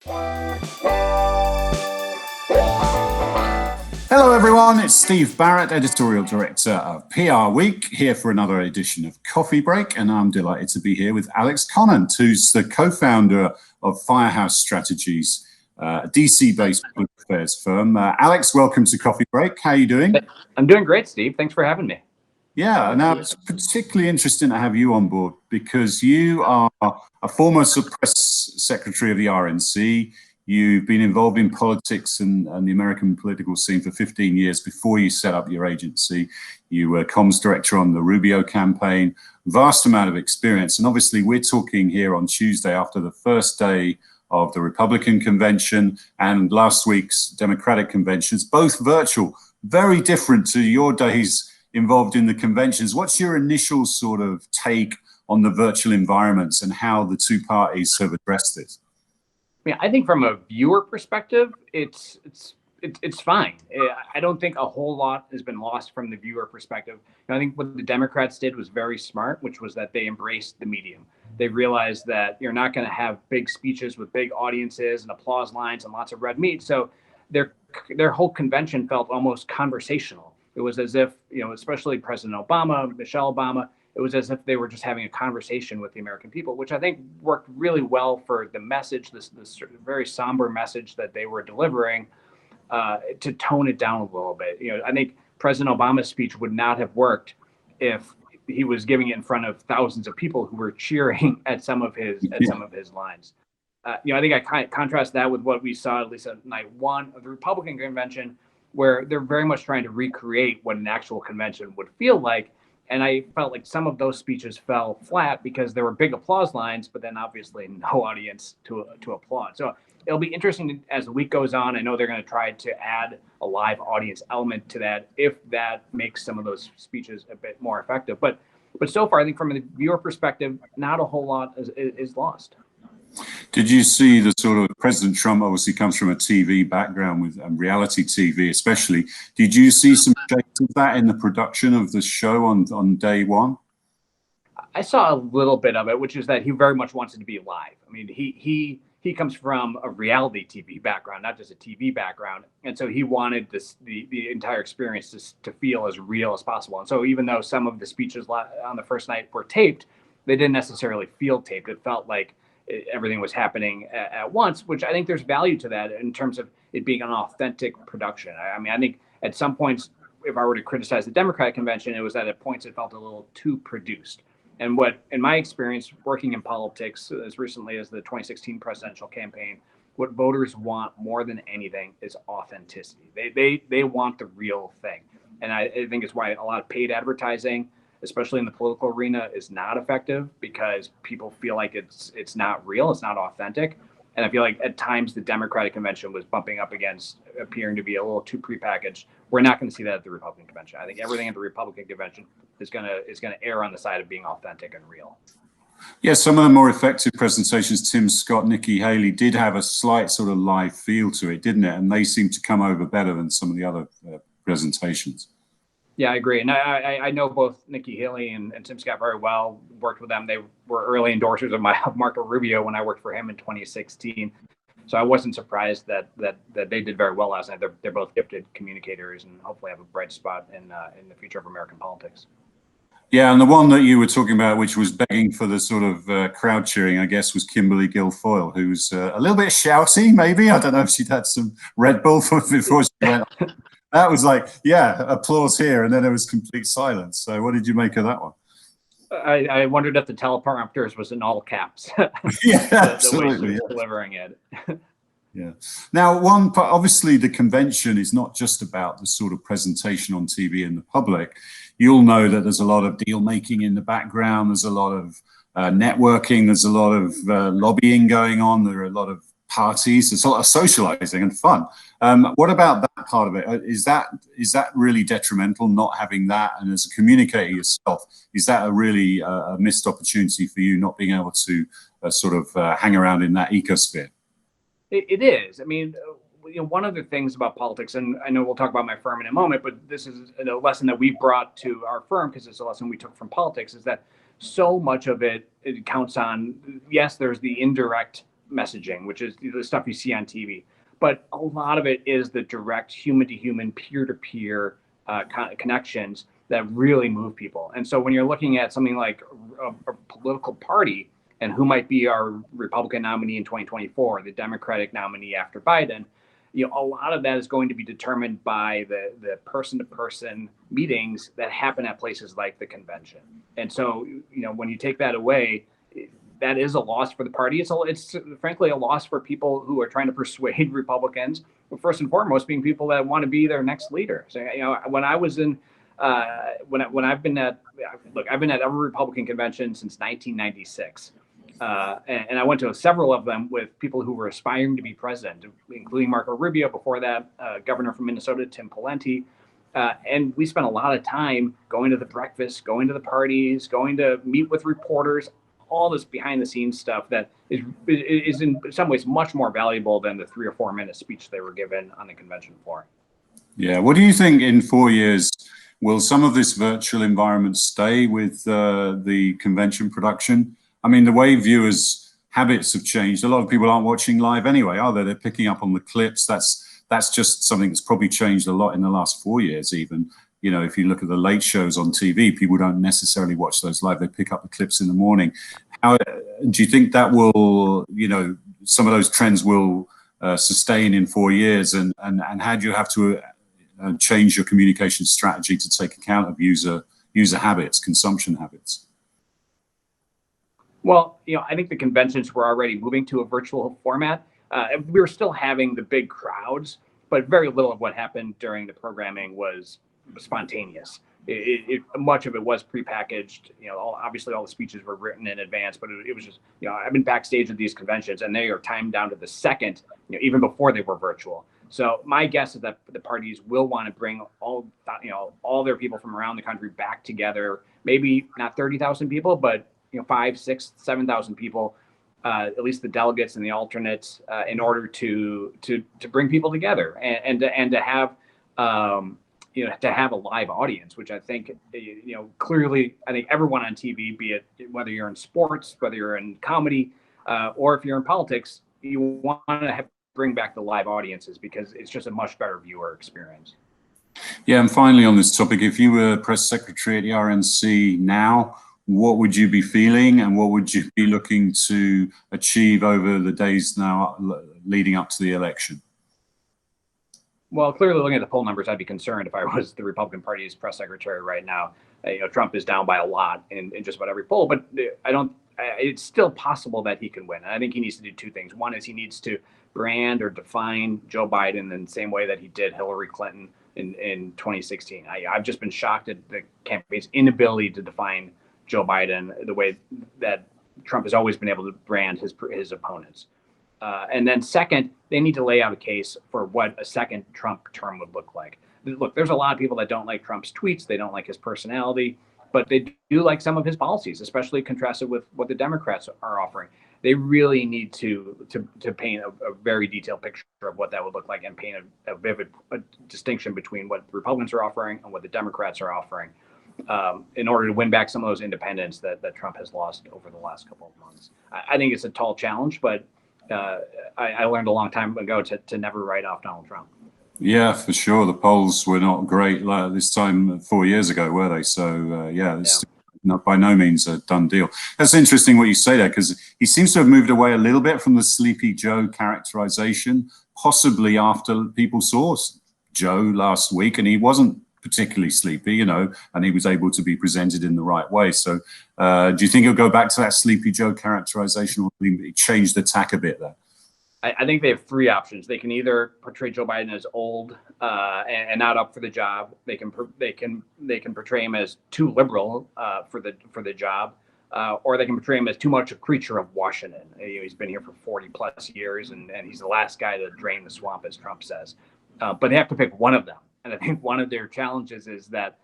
Hello, everyone. It's Steve Barrett, Editorial Director of PR Week, here for another edition of Coffee Break. And I'm delighted to be here with Alex Conant, who's the co-founder of Firehouse Strategies, a DC-based public affairs firm. Alex, welcome to Coffee Break. How are you doing? I'm doing great, Steve. Thanks for having me. Yeah, now it's particularly interesting to have you on board because you are a former press secretary of the RNC. You've been involved in politics and the American political scene for 15 years before you set up your agency. You were comms director on the Rubio campaign, vast amount of experience. And obviously we're talking here on Tuesday after the first day of the Republican convention and last week's Democratic conventions, both virtual, very different to your days involved in the conventions. What's your initial sort of take on the virtual environments and how the two parties have addressed this? Yeah, I think from a viewer perspective, it's fine. I don't think a whole lot has been lost from the viewer perspective. I think what the Democrats did was very smart, which was that they embraced the medium. They realized that you're not going to have big speeches with big audiences and applause lines and lots of red meat. So their whole convention felt almost conversational. It was as if, especially President Obama, Michelle Obama, it was as if they were just having a conversation with the American people, which I think worked really well for the message, this very somber message that they were delivering, to tone it down a little bit. I think President Obama's speech would not have worked if he was giving it in front of thousands of people who were cheering at some of his lines. I think I contrast that with what we saw at least at night one of the Republican convention, where they're very much trying to recreate what an actual convention would feel like. And I felt like some of those speeches fell flat because there were big applause lines, but then obviously no audience to applaud. So it'll be interesting as the week goes on. I know they're going to try to add a live audience element to that if that makes some of those speeches a bit more effective. But so far, I think from a viewer perspective, not a whole lot is lost. Did you see the sort of President Trump obviously comes from a TV background with reality TV especially. Did you see some shades of that in the production of the show on day one? I saw a little bit of it, which is that he very much wants it to be live. I mean, he comes from a reality TV background, not just a TV background. And so he wanted the entire experience to feel as real as possible. And so even though some of the speeches on the first night were taped, they didn't necessarily feel taped. It felt like everything was happening at once, which I think there's value to that in terms of it being an authentic production. I mean, I think at some points, if I were to criticize the Democratic convention, it was that at points it felt a little too produced. And what, in my experience, working in politics as recently as the 2016 presidential campaign, what voters want more than anything is authenticity. They want the real thing. And I think it's why a lot of paid advertising, especially in the political arena, is not effective because people feel like it's not real, it's not authentic. And I feel like at times the Democratic convention was bumping up against appearing to be a little too prepackaged. We're not going to see that at the Republican convention. I think everything at the Republican convention is going to err on the side of being authentic and real. Yeah, some of the more effective presentations, Tim Scott, Nikki Haley, did have a slight sort of live feel to it, didn't it? And they seemed to come over better than some of the other presentations. Yeah, I agree. And I know both Nikki Haley and Tim Scott very well, worked with them. They were early endorsers of Marco Rubio when I worked for him in 2016. So I wasn't surprised that they did very well last night. They're both gifted communicators and hopefully have a bright spot in the future of American politics. Yeah, and the one that you were talking about, which was begging for the sort of crowd cheering, I guess, was Kimberly Guilfoyle, who's a little bit shouty, maybe. I don't know if she'd had some Red Bull before she went on. That was like, yeah, applause here, and then there was complete silence. So what did you make of that one? I wondered if the teleprompters was in all caps. Yeah, absolutely. The way delivering it. Yeah. Now, one part, obviously, the convention is not just about the sort of presentation on TV in the public. You'll know that there's a lot of deal making in the background. There's a lot of networking. There's a lot of lobbying going on. There are a lot of parties. There's a lot of socializing and fun. What about that part of it? Is that really detrimental, not having that? And as a communicator yourself, is that a really a missed opportunity for you, not being able to sort of hang around in that ecosphere? It is. I mean, one of the things about politics, and I know we'll talk about my firm in a moment, but this is a lesson that we brought to our firm because it's a lesson we took from politics, is that so much of it counts on, yes, there's the indirect messaging, which is the stuff you see on TV. But a lot of it is the direct human-to-human, peer-to-peer connections that really move people. And so when you're looking at something like a political party and who might be our Republican nominee in 2024, the Democratic nominee after Biden, a lot of that is going to be determined by the person-to-person meetings that happen at places like the convention. And so, when you take that away, that is a loss for the party. It's frankly a loss for people who are trying to persuade Republicans, but first and foremost being people that want to be their next leader. So, when I was in, I've been at every Republican convention since 1996. And I went to several of them with people who were aspiring to be president, including Marco Rubio, before that, governor from Minnesota, Tim Pawlenty. And we spent a lot of time going to the breakfast, going to the parties, going to meet with reporters, all this behind the scenes stuff that is in some ways much more valuable than the 3 or 4 minute speech they were given on the convention floor. Yeah. What do you think in 4 years? Will some of this virtual environment stay with the convention production? I mean, the way viewers' habits have changed. A lot of people aren't watching live anyway, are they? They're picking up on the clips. That's just something that's probably changed a lot in the last 4 years even. If you look at the late shows on TV, people don't necessarily watch those live. They pick up the clips in the morning. How do you think that will, some of those trends will sustain in 4 years? And how do you have to change your communication strategy to take account of user habits, consumption habits? Well, I think the conventions were already moving to a virtual format. We were still having the big crowds, but very little of what happened during the programming was spontaneous. Much of it was prepackaged. Obviously all the speeches were written in advance, but it was just, I've been backstage at these conventions and they are timed down to the second, even before they were virtual. So my guess is that the parties will want to bring all their people from around the country back together. Maybe not 30,000 people, but 5, 6, 7,000 people, at least the delegates and the alternates, in order to bring people together and to have to have a live audience, which I think clearly I think everyone on TV, be it whether you're in sports, whether you're in comedy, or if you're in politics, you want to bring back the live audiences because it's just a much better viewer experience. Yeah, and finally on this topic, if you were press secretary at the RNC now, what would you be feeling and what would you be looking to achieve over the days now leading up to the election? Well, clearly looking at the poll numbers, I'd be concerned if I was the Republican Party's press secretary right now. Trump is down by a lot in just about every poll, but it's still possible that he can win. And I think he needs to do 2 things. One is he needs to brand or define Joe Biden in the same way that he did Hillary Clinton in 2016. I've just been shocked at the campaign's inability to define Joe Biden the way that Trump has always been able to brand his opponents. And then second, they need to lay out a case for what a second Trump term would look like. Look, there's a lot of people that don't like Trump's tweets. They don't like his personality, but they do like some of his policies, especially contrasted with what the Democrats are offering. They really need to paint a very detailed picture of what that would look like and paint a vivid distinction between what the Republicans are offering and what the Democrats are offering in order to win back some of those independents that Trump has lost over the last couple of months. I think it's a tall challenge, but I learned a long time ago to never write off Donald Trump. Yeah, for sure. The polls were not great this time 4 years ago, were they? So, it's not by no means a done deal. That's interesting what you say there, because he seems to have moved away a little bit from the Sleepy Joe characterization, possibly after people saw Joe last week and he wasn't particularly sleepy, and he was able to be presented in the right way. So do you think he'll go back to that Sleepy Joe characterization or will he change the tack a bit there? I think they have 3 options. They can either portray Joe Biden as old and not up for the job. They can portray him as too liberal for the job, or they can portray him as too much a creature of Washington. He's been here for 40 plus years, and he's the last guy to drain the swamp, as Trump says. But they have to pick one of them. And I think one of their challenges is that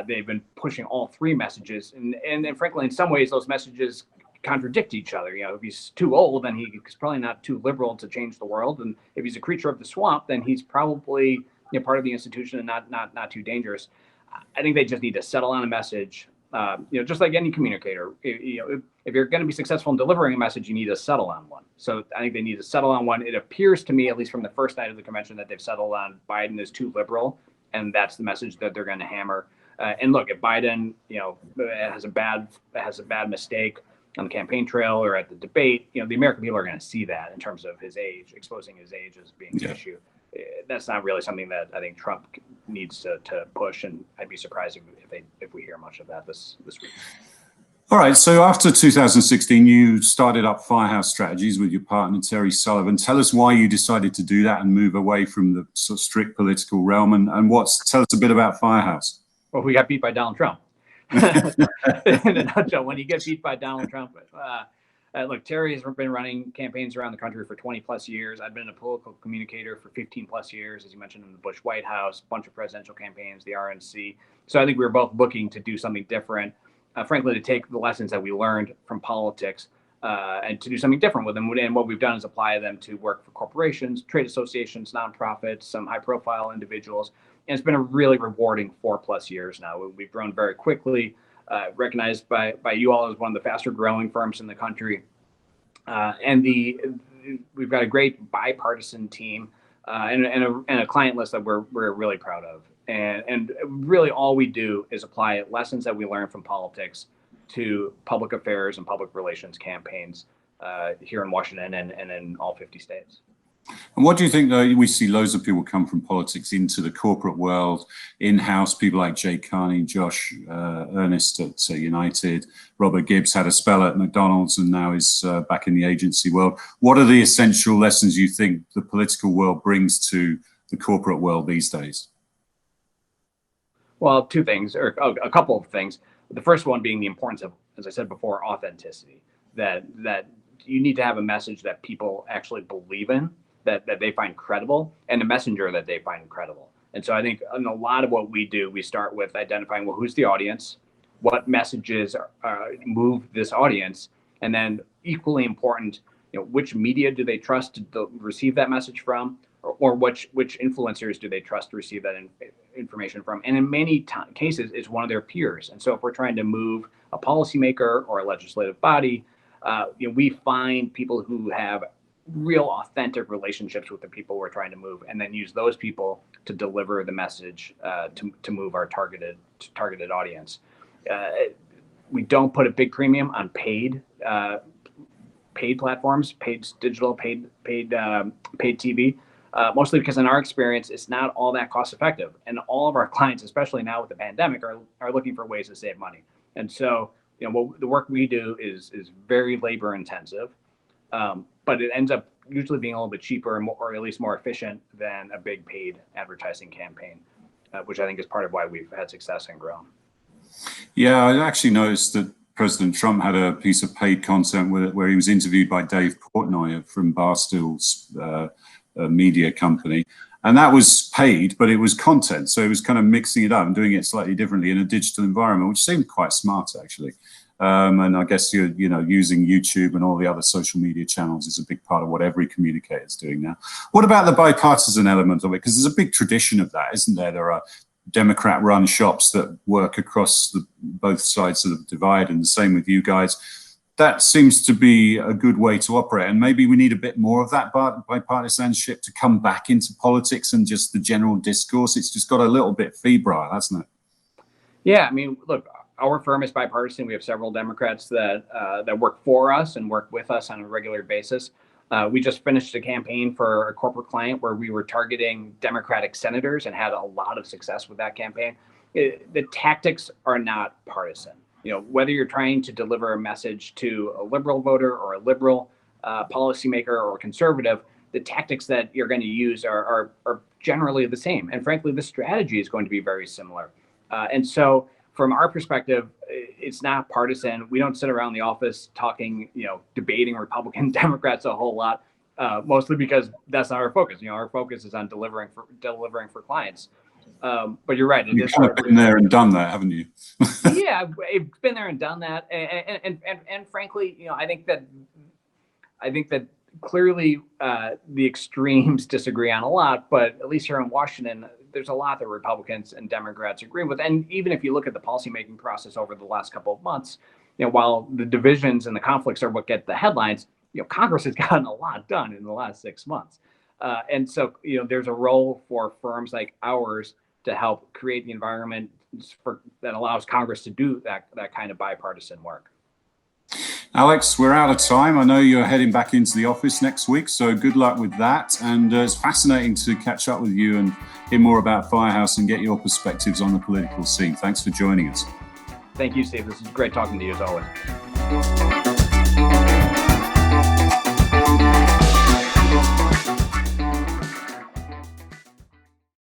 they've been pushing all 3 messages, and frankly, in some ways, those messages contradict each other. If he's too old, then he's probably not too liberal to change the world, and if he's a creature of the swamp, then he's probably part of the institution and not too dangerous. I think they just need to settle on a message Just like any communicator, if you're going to be successful in delivering a message, you need to settle on one. So I think they need to settle on one. It appears to me, at least from the first night of the convention, that they've settled on Biden is too liberal, and that's the message that they're going to hammer. And look, if Biden, has a bad mistake on the campaign trail or at the debate, the American people are going to see that in terms of his age, exposing his age as being an issue. That's not really something that I think Trump needs to push, and I'd be surprised if we hear much of that this week. All right, so after 2016, you started up Firehouse Strategies with your partner, Terry Sullivan. Tell us why you decided to do that and move away from the sort of strict political realm, and tell us a bit about Firehouse. Well, we got beat by Donald Trump. In a nutshell, when you get beat by Donald Trump, look, Terry has been running campaigns around the country for 20 plus years. I've been a political communicator for 15 plus years, as you mentioned, in the Bush White House, a bunch of presidential campaigns, the RNC. So I think we were both looking to do something different, frankly, to take the lessons that we learned from politics and to do something different with them. And what we've done is apply them to work for corporations, trade associations, nonprofits, some high profile individuals. And it's been a really rewarding 4+ years now. We've grown very quickly, recognized by you all as one of the faster growing firms in the country. And we've got a great bipartisan team and a client list that we're really proud of. And really all we do is apply lessons that we learn from politics to public affairs and public relations campaigns here in Washington and in all 50 states. And what do you think, though? We see loads of people come from politics into the corporate world, in-house, people like Jay Carney, Josh Ernest at United, Robert Gibbs had a spell at McDonald's and now is back in the agency world. What are the essential lessons you think the political world brings to the corporate world these days? Well, two things, or a couple of things. The first one being the importance of, as I said before, authenticity, that you need to have a message that people actually believe in, that they find credible, and a messenger that they find credible. And so I think in a lot of what we do, we start with identifying, well, who's the audience, what messages move this audience, and then equally important, which media do they trust to receive that message from, or which influencers do they trust to receive that information from. And in many cases, it's one of their peers. And so if we're trying to move a policymaker or a legislative body, we find people who have real authentic relationships with the people we're trying to move, and then use those people to deliver the message to move our targeted audience. We don't put a big premium on paid platforms, paid digital, paid TV, mostly because in our experience, it's not all that cost effective. And all of our clients, especially now with the pandemic, are looking for ways to save money. And so, the work we do is very labor intensive. But it ends up usually being a little bit cheaper or at least more efficient than a big paid advertising campaign, which I think is part of why we've had success and grown. Yeah, I actually noticed that President Trump had a piece of paid content where he was interviewed by Dave Portnoy from Barstool's media company. And that was paid, but it was content. So it was kind of mixing it up and doing it slightly differently in a digital environment, which seemed quite smart, actually. And I guess using YouTube and all the other social media channels is a big part of what every communicator is doing now. What about the bipartisan element of it? Because there's a big tradition of that, isn't there? There are Democrat-run shops that work across both sides of the divide, and the same with you guys. That seems to be a good way to operate, and maybe we need a bit more of that bipartisanship to come back into politics and just the general discourse. It's just got a little bit febrile, hasn't it? Yeah, I mean, look, our firm is bipartisan. We have several Democrats that work for us and work with us on a regular basis. We just finished a campaign for a corporate client where we were targeting Democratic senators and had a lot of success with that campaign. The tactics are not partisan. Whether you're trying to deliver a message to a liberal voter or a liberal policymaker or a conservative, the tactics that you're going to use are generally the same. And frankly, the strategy is going to be very similar. And so from our perspective, it's not partisan. We don't sit around the office talking, debating Republican Democrats a whole lot, mostly because that's not our focus. Our focus is on delivering for clients. But you're right. You've kind of been there and done that, haven't you? Yeah, I've been there and done that. And frankly, I think that clearly the extremes disagree on a lot, but at least here in Washington, there's a lot that Republicans and Democrats agree with. And even if you look at the policymaking process over the last couple of months, while the divisions and the conflicts are what get the headlines, Congress has gotten a lot done in the last 6 months. And so, there's a role for firms like ours to help create the environment that allows Congress to do that kind of bipartisan work. Alex, we're out of time. I know you're heading back into the office next week, so good luck with that. And it's fascinating to catch up with you and hear more about Firehouse and get your perspectives on the political scene. Thanks for joining us. Thank you, Steve. This is great talking to you as always.